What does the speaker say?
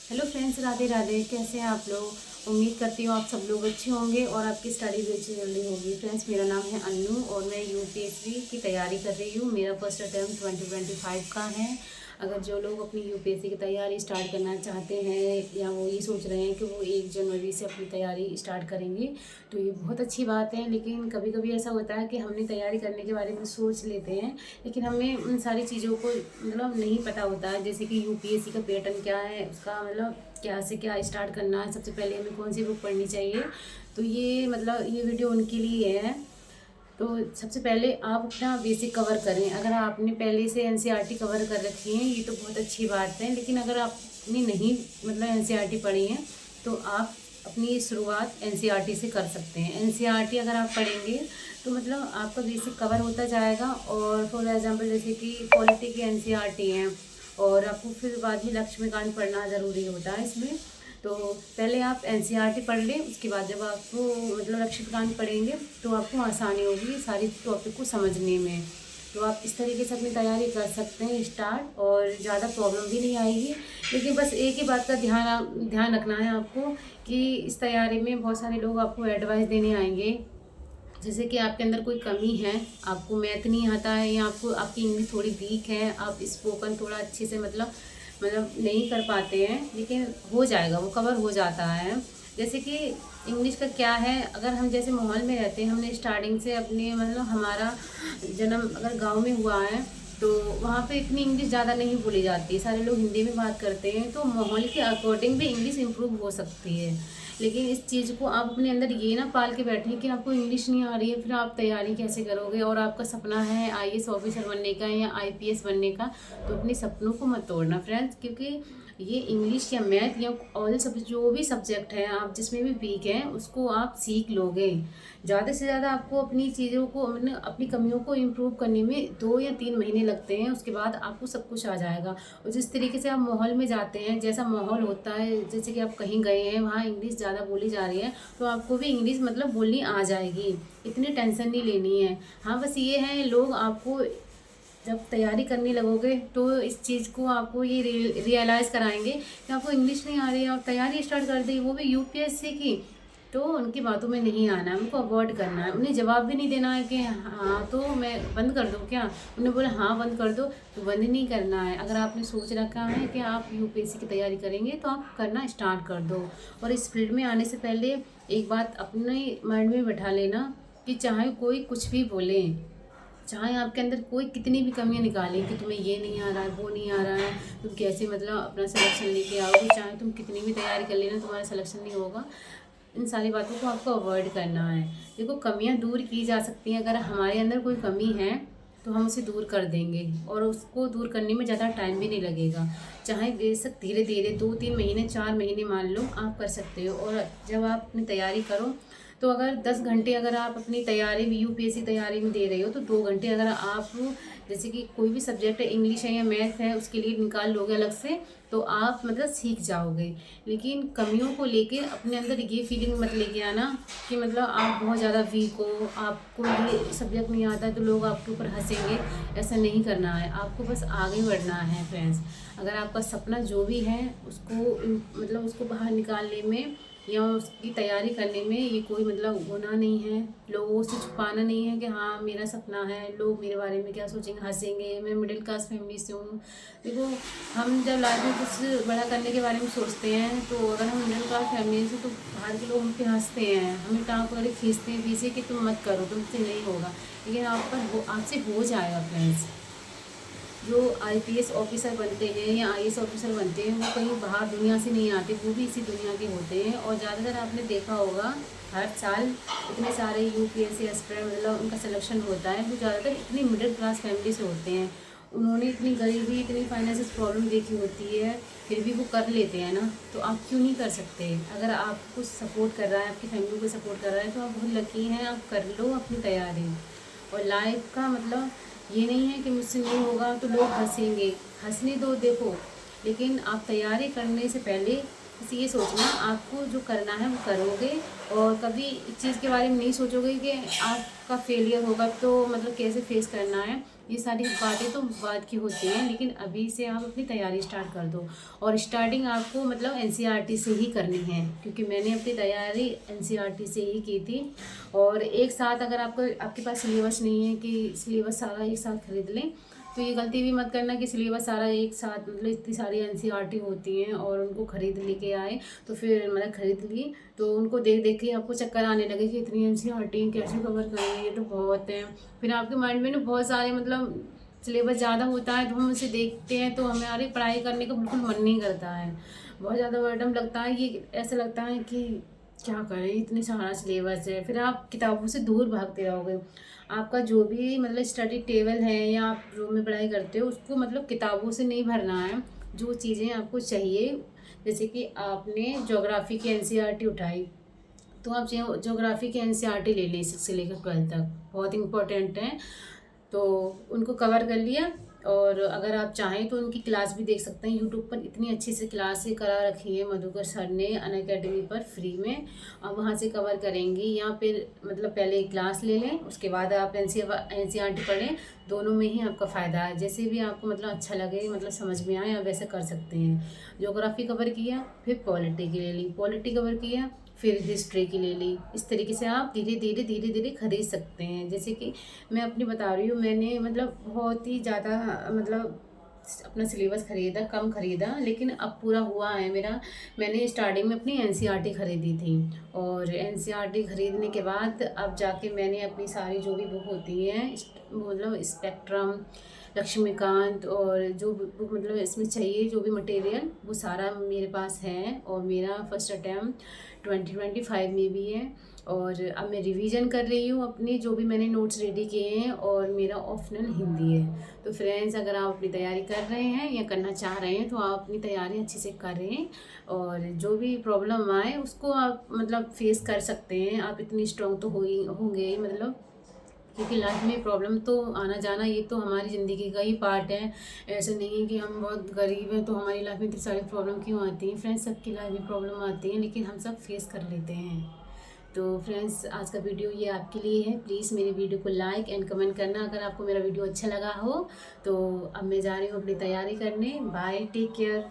Hello friends, Radhe Radhe. कैसे हैं आप लोग? उम्मीद करती हूँ आप सब लोग अच्छे होंगे और आपकी स्टडी भी अच्छी चल रही होगी। फ्रेंड्स, मेरा नाम है अन्नू और मैं यूपीएससी की तैयारी कर रही हूँ। मेरा फर्स्ट अटैम्प्ट 2025 का है। अगर जो लोग अपनी यूपीएससी की तैयारी स्टार्ट करना चाहते हैं या वो ये सोच रहे हैं कि वो 1 जनवरी से अपनी तैयारी स्टार्ट करेंगे, तो ये बहुत अच्छी बात है। लेकिन कभी कभी ऐसा होता है कि हमने तैयारी करने के बारे में सोच लेते हैं, लेकिन हमें उन सारी चीज़ों को नहीं पता होता है। जैसे कि यूपीएससी का पैटर्न क्या है, उसका क्या से क्या स्टार्ट करना है, सबसे पहले हमें कौन सी बुक पढ़नी चाहिए। तो ये वीडियो उनके लिए है। तो सबसे पहले आप अपना बेसिक कवर करें। अगर आपने पहले से एनसीईआरटी कवर कर रखी है, ये तो बहुत अच्छी बात है। लेकिन अगर आपने नहीं एनसीईआरटी पढ़ी है, तो आप अपनी शुरुआत एनसीईआरटी से कर सकते हैं। एनसीईआरटी अगर आप पढ़ेंगे तो आपका बेसिक कवर होता जाएगा। और फॉर एग्जांपल जैसे कि पॉलिटी की एनसीईआरटी है, और आपको फिर बाद में लक्ष्मीकांत पढ़ना ज़रूरी होता है इसमें। तो पहले आप एनसीईआरटी पढ़ लें, उसके बाद जब आपको लक्ष्मीकांत पढ़ेंगे तो आपको आसानी होगी सारी टॉपिक को समझने में। तो आप इस तरीके से अपनी तैयारी कर सकते हैं स्टार्ट, और ज़्यादा प्रॉब्लम भी नहीं आएगी। लेकिन बस एक ही बात का ध्यान रखना है आपको कि इस तैयारी में बहुत सारे लोग आपको एडवाइस देने आएंगे। जैसे कि आपके अंदर कोई कमी है, आपको मैथ नहीं आता है, या आपकी इंग्लिश थोड़ी वीक है, आप स्पोकन थोड़ा अच्छे से नहीं कर पाते हैं, लेकिन हो जाएगा, वो कवर हो जाता है। जैसे कि इंग्लिश का क्या है, अगर हम जैसे माहौल में रहते हैं, हमने स्टार्टिंग से अपने हमारा जन्म अगर गांव में हुआ है, तो वहाँ पे इतनी इंग्लिश ज़्यादा नहीं बोली जाती है, सारे लोग हिंदी में बात करते हैं। तो माहौल के अकॉर्डिंग भी इंग्लिश इम्प्रूव हो सकती है। लेकिन इस चीज़ को आप अपने अंदर ये ना पाल के बैठें कि आपको इंग्लिश नहीं आ रही है, फिर आप तैयारी कैसे करोगे। और आपका सपना है आईएएस ऑफिसर बनने का या आईपीएस बनने का, तो अपने सपनों को मत तोड़ना फ्रेंड्स। क्योंकि ये इंग्लिश या मैथ या ऑल सब जो भी सब्जेक्ट है, आप जिसमें भी वीक हैं उसको आप सीख लोगे। ज़्यादा से ज़्यादा आपको अपनी चीज़ों को अपनी कमियों को इम्प्रूव करने में 2 या 3 महीने लगते हैं, उसके बाद आपको सब कुछ आ जाएगा। और जिस तरीके से आप माहौल में जाते हैं, जैसा माहौल होता है, जैसे कि आप कहीं गए हैं, वहाँ इंग्लिश ज़्यादा बोली जा रही है, तो आपको भी इंग्लिश बोलनी आ जाएगी। इतनी टेंशन नहीं लेनी है। हाँ, बस ये है, लोग आपको जब तैयारी करने लगोगे तो इस चीज़ को आपको ये रियलाइज़ कराएंगे कि आपको इंग्लिश नहीं आ रही है और तैयारी स्टार्ट कर दी, वो भी यूपीएससी की। तो उनकी बातों में नहीं आना है, उनको अवॉइड करना है। उन्हें जवाब भी नहीं देना है कि हाँ तो मैं बंद कर दूँ क्या। उन्हें बोला हाँ बंद कर दो, तो बंद नहीं करना है। अगर आपने सोच रखा है कि आप यूपीएससी की तैयारी करेंगे, तो आप करना स्टार्ट कर दो। और इस फील्ड में आने से पहले एक बात अपने माइंड में बैठा लेना कि चाहे कोई कुछ भी बोले, चाहे आपके अंदर कोई कितनी भी कमियां निकाले कि तुम्हें ये नहीं आ रहा है, वो नहीं आ रहा है, तुम कैसे अपना सिलेक्शन लेके आओगे, चाहे तुम कितनी भी तैयारी कर लेना, तुम्हारा सिलेक्शन नहीं होगा। इन सारी बातों को आपको अवॉइड करना है। देखो, कमियां दूर की जा सकती हैं। अगर हमारे अंदर कोई कमी है तो हम उसे दूर कर देंगे, और उसको दूर करने में ज़्यादा टाइम भी नहीं लगेगा। चाहे बेशक धीरे धीरे 2-3 महीने 4 महीने मान लो, आप कर सकते हो। और जब आप अपनी तैयारी करो, तो अगर 10 घंटे अगर आप अपनी तैयारी में यूपीएससी तैयारी में दे रहे हो, तो 2 घंटे अगर आप जैसे कि कोई भी सब्जेक्ट है, इंग्लिश है या मैथ है, उसके लिए निकाल लोगे अलग से, तो आप सीख जाओगे। लेकिन कमियों को लेके अपने अंदर ये फीलिंग मत लेके आना कि आप बहुत ज़्यादा वीक हो, आपको ये सब्जेक्ट नहीं आता है तो लोग आपके ऊपर हंसेंगे। ऐसा नहीं करना है, आपको बस आगे बढ़ना है फ्रेंड्स। अगर आपका सपना जो भी है उसको उसको बाहर निकालने में या उसकी तैयारी करने में ये कोई गुनाह नहीं है। लोगों से छुपाना नहीं है कि हाँ मेरा सपना है, लोग मेरे बारे में क्या सोचेंगे, हंसेंगे, मैं मिडिल क्लास फैमिली से हूँ। देखो, हम जब लाइफ में कुछ बड़ा करने के बारे में सोचते हैं, तो अगर हम मिडिल क्लास फैमिली से, तो बाहर के लोग हम पे हंसते हैं, हमें टाँग वगैरह खींचते हैं पीछे कि तुम मत करो, तुमसे नहीं होगा। लेकिन आपसे हो जाएगा फ्रेंड्स। जो आईपीएस ऑफिसर बनते हैं या आईएएस ऑफिसर बनते हैं, वो कहीं बाहर दुनिया से नहीं आते, वो भी इसी दुनिया के होते हैं। और ज़्यादातर आपने देखा होगा, हर साल इतने सारे यूपीएससी एस्पिरेंट उनका सिलेक्शन होता है, वो ज़्यादातर इतनी मिडिल क्लास फैमिली से होते हैं। उन्होंने इतनी गरीबी, इतनी फाइनेंशियल प्रॉब्लम देखी होती है, फिर भी वो कर लेते हैं ना। तो आप क्यों नहीं कर सकते? अगर आपको सपोर्ट कर रहा है, आपकी फैमिली को सपोर्ट कर रहा है, तो आप बहुत लकी हैं, आप कर लो अपनी तैयारी। और लाइफ का ये नहीं है कि मुझसे नहीं होगा तो लोग हंसेंगे, हंसने दो, देखो। लेकिन आप तैयारी करने से पहले बस ये सोचना, आपको जो करना है वो करोगे। और कभी इस चीज़ के बारे में नहीं सोचोगे कि आपका फेलियर होगा तो कैसे फेस करना है। ये सारी बातें तो बाद की होती हैं, लेकिन अभी से आप अपनी तैयारी स्टार्ट कर दो। और स्टार्टिंग आपको मतलब एनसीईआरटी से ही करनी है, क्योंकि मैंने अपनी तैयारी एनसीईआरटी से ही की थी। और एक साथ अगर आपके पास सिलेबस नहीं है कि सिलेबस सारा एक साथ खरीद लें, तो ये गलती भी मत करना कि सिलेबस सारा एक साथ मतलब इतनी सारी एनसीईआरटी होती हैं और उनको खरीद लेके आए, तो फिर मतलब खरीद ली तो उनको देख देख के आपको चक्कर आने लगे कि इतनी एनसीईआरटी कैसे कवर करेंगे, ये तो बहुत है। फिर आपके माइंड में ना बहुत सारे मतलब सिलेबस ज़्यादा होता है, तो हम उसे देखते हैं तो हमारी पढ़ाई करने का बिल्कुल मन नहीं करता है, बहुत ज़्यादा बर्डन लगता है। ये ऐसा लगता है कि क्या करें, इतनी सारा सिलेबस है, फिर आप किताबों से दूर भागते रहोगे। आपका जो भी मतलब स्टडी टेबल है या आप रूम में पढ़ाई करते हो, उसको मतलब किताबों से नहीं भरना है। जो चीज़ें आपको चाहिए, जैसे कि आपने ज्योग्राफी की एनसीईआरटी उठाई, तो आप ज्योग्राफी की एनसीईआरटी ले लें 6 से लेकर 12 तक, बहुत इंपॉर्टेंट है। तो उनको कवर कर लिया। और अगर आप चाहें तो उनकी क्लास भी देख सकते हैं, यूट्यूब पर इतनी अच्छी से क्लासें करा रखी हैं मधुकर सर ने अनअकैडमी पर फ्री में। आप वहाँ से कवर करेंगी, या फिर मतलब पहले क्लास ले लें, उसके बाद आप एनसीईआरटी पढ़ें। दोनों में ही आपका फ़ायदा है, जैसे भी आपको मतलब अच्छा लगे, मतलब समझ में आए, आप वैसे कर सकते हैं। ज्योग्राफी कवर किया, फिर पॉलिटी की ले ली, पॉलिटी कवर किया, फिर हिस्ट्री की ले ली। इस तरीके से आप धीरे धीरे धीरे धीरे खरीद सकते हैं। जैसे कि मैं अपनी बता रही हूँ, मैंने मतलब बहुत ही ज़्यादा मतलब अपना सिलेबस खरीदा, कम खरीदा, लेकिन अब पूरा हुआ है मेरा। मैंने स्टार्टिंग में अपनी एनसीईआरटी खरीदी थी, और एनसीईआरटी खरीदने के बाद अब जाके मैंने अपनी सारी जो भी बुक होती हैं, मतलब स्पेक्ट्रम, लक्ष्मीकांत, और जो बुक मतलब इसमें चाहिए जो भी मटेरियल, वो सारा मेरे पास है। और मेरा फर्स्ट अटैम्प्ट 2025 में भी है। और अब मैं रिवीजन कर रही हूँ अपनी जो भी मैंने नोट्स रेडी किए हैं, और मेरा ऑप्शनल हिंदी है। तो फ्रेंड्स, अगर आप अपनी तैयारी कर रहे हैं या करना चाह रहे हैं, तो आप अपनी तैयारी अच्छे से करें, और जो भी प्रॉब्लम आए उसको आप मतलब फेस कर सकते हैं। आप इतनी स्ट्रांग तो होंगे ही, मतलब क्योंकि लाइफ में प्रॉब्लम तो आना जाना ये तो हमारी ज़िंदगी का ही पार्ट है। ऐसे नहीं है कि हम बहुत गरीब हैं तो हमारी लाइफ में इतनी सारी प्रॉब्लम क्यों आती हैं। फ्रेंड्स, सबकी लाइफ में प्रॉब्लम आती है, लेकिन हम सब फेस कर लेते हैं। तो फ्रेंड्स, आज का वीडियो ये आपके लिए है। प्लीज़ मेरे वीडियो को लाइक एंड कमेंट करना अगर आपको मेरा वीडियो अच्छा लगा हो। तो अब मैं जा रही हूँ अपनी तैयारी करने। Bye, take care.